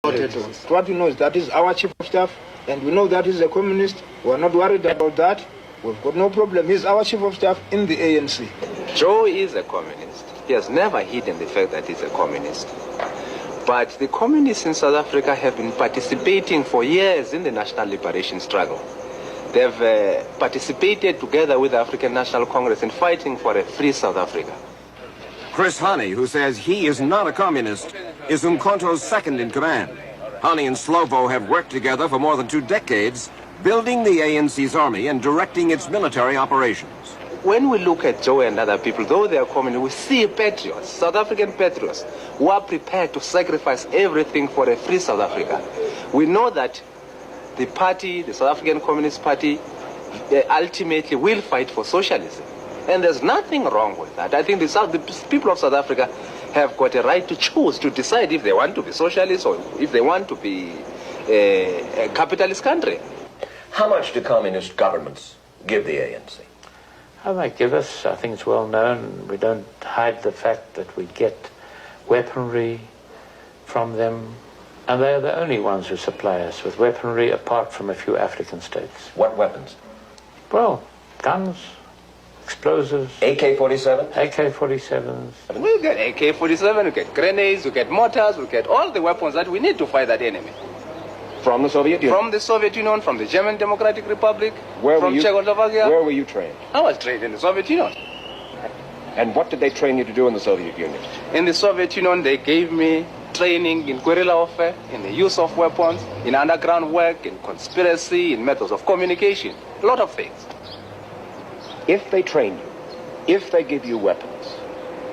What we know is that is our chief of staff, and we know that he's a communist. We're not worried about that. We've got no problem. He's our chief of staff in the ANC. Joe is a communist. He has never hidden the fact that he's a communist. But the communists in South Africa have been participating for years in the national liberation struggle. They've participated together with the African National Congress in fighting for a free South Africa. Chris Hani, who says he is not a communist, is Umkhonto's second in command. Hani and Slovo have worked together for more than 2 decades, building the ANC's army and directing its military operations. When we look at Joe and other people, though they are communists, we see patriots, South African patriots, who are prepared to sacrifice everything for a free South Africa. We know that the party, the South African Communist Party, ultimately will fight for socialism. And there's nothing wrong with that. I think the people of South Africa have got a right to choose, to decide if they want to be socialist or if they want to be a capitalist country. How much do communist governments give the ANC? How they give us, I think it's well known. We don't hide the fact that we get weaponry from them. And they're the only ones who supply us with weaponry, apart from a few African states. What weapons? Well, guns, explosives. AK-47? AK-47s. We get AK-47, we get grenades, we get mortars, we get all the weapons that we need to fight that enemy. From the Soviet Union? From the Soviet Union, from the German Democratic Republic, from you, Czechoslovakia. Where were you trained? I was trained in the Soviet Union. And what did they train you to do in the Soviet Union? In the Soviet Union, they gave me training in guerrilla warfare, in the use of weapons, in underground work, in conspiracy, in methods of communication, a lot of things. If they train you, if they give you weapons,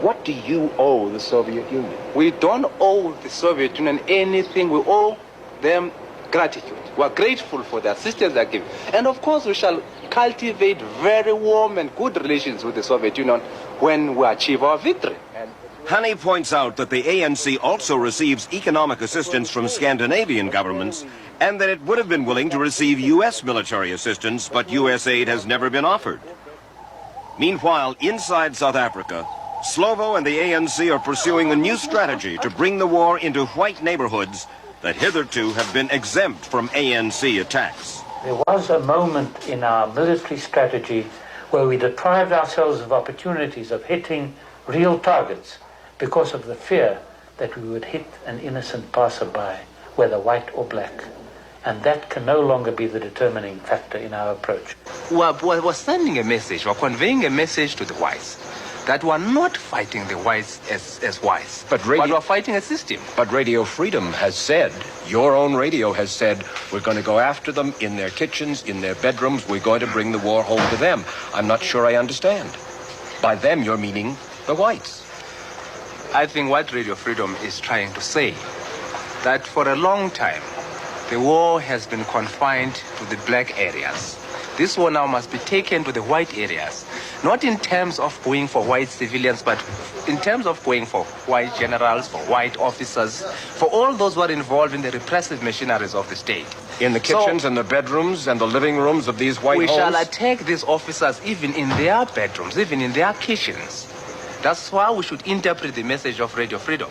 what do you owe the Soviet Union? We don't owe the Soviet Union anything. We owe them gratitude. We are grateful for the assistance they give. And of course, we shall cultivate very warm and good relations with the Soviet Union when we achieve our victory. Hani points out that the ANC also receives economic assistance from Scandinavian governments and that it would have been willing to receive U.S. military assistance, but U.S. aid has never been offered. Meanwhile, inside South Africa, Slovo and the ANC are pursuing a new strategy to bring the war into white neighborhoods that hitherto have been exempt from ANC attacks. There was a moment in our military strategy where we deprived ourselves of opportunities of hitting real targets because of the fear that we would hit an innocent passerby, whether white or black. And that can no longer be the determining factor in our approach. We're sending a message, we're conveying a message to the whites that we're not fighting the whites as whites, but we're fighting a system. But Radio Freedom has said, your own radio has said, we're going to go after them in their kitchens, in their bedrooms, we're going to bring the war home to them. I'm not sure I understand. By them, you're meaning the whites. I think what Radio Freedom is trying to say, that for a long time, the war has been confined to the black areas. This war now must be taken to the white areas, not in terms of going for white civilians, but in terms of going for white generals, for white officers, for all those who are involved in the repressive machineries of the state. In the kitchens and the bedrooms and the living rooms of these white homes? We shall attack these officers even in their bedrooms, even in their kitchens. That's why we should interpret the message of Radio Freedom.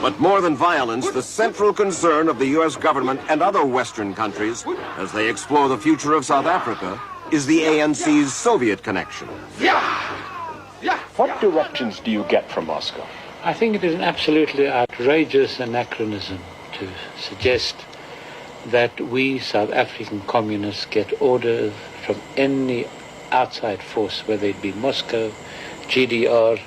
But more than violence, the central concern of the U.S. government and other Western countries, as they explore the future of South Africa, is the ANC's Soviet connection. What directions do you get from Moscow? I think it is an absolutely outrageous anachronism to suggest that we South African communists get orders from any outside force, whether it be Moscow, GDR,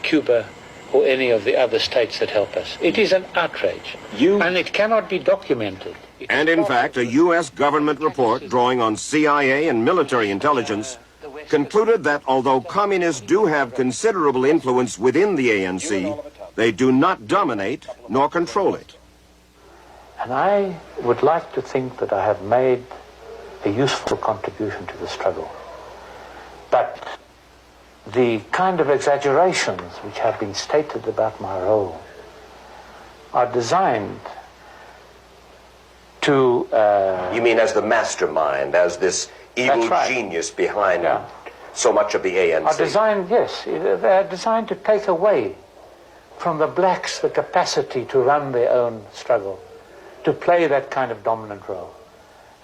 Cuba, or any of the other states that help us. It is an outrage, and it cannot be documented. And in fact, a U.S. government report drawing on CIA and military intelligence concluded that although communists do have considerable influence within the ANC, they do not dominate nor control it. And I would like to think that I have made a useful contribution to the struggle. But the kind of exaggerations which have been stated about my role are designed to... You mean as the mastermind, as this evil genius behind so much of the ANC? Are designed, yes. They are designed to take away from the blacks the capacity to run their own struggle, to play that kind of dominant role.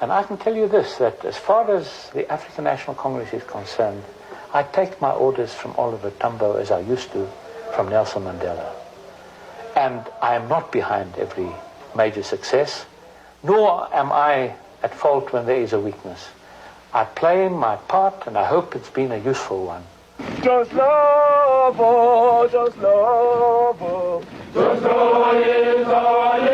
And I can tell you this, that as far as the African National Congress is concerned, I take my orders from Oliver Tambo as I used to from Nelson Mandela. And I am not behind every major success, nor am I at fault when there is a weakness. I play my part, and I hope it's been a useful one. Just love, oh, just love, oh. Just love is our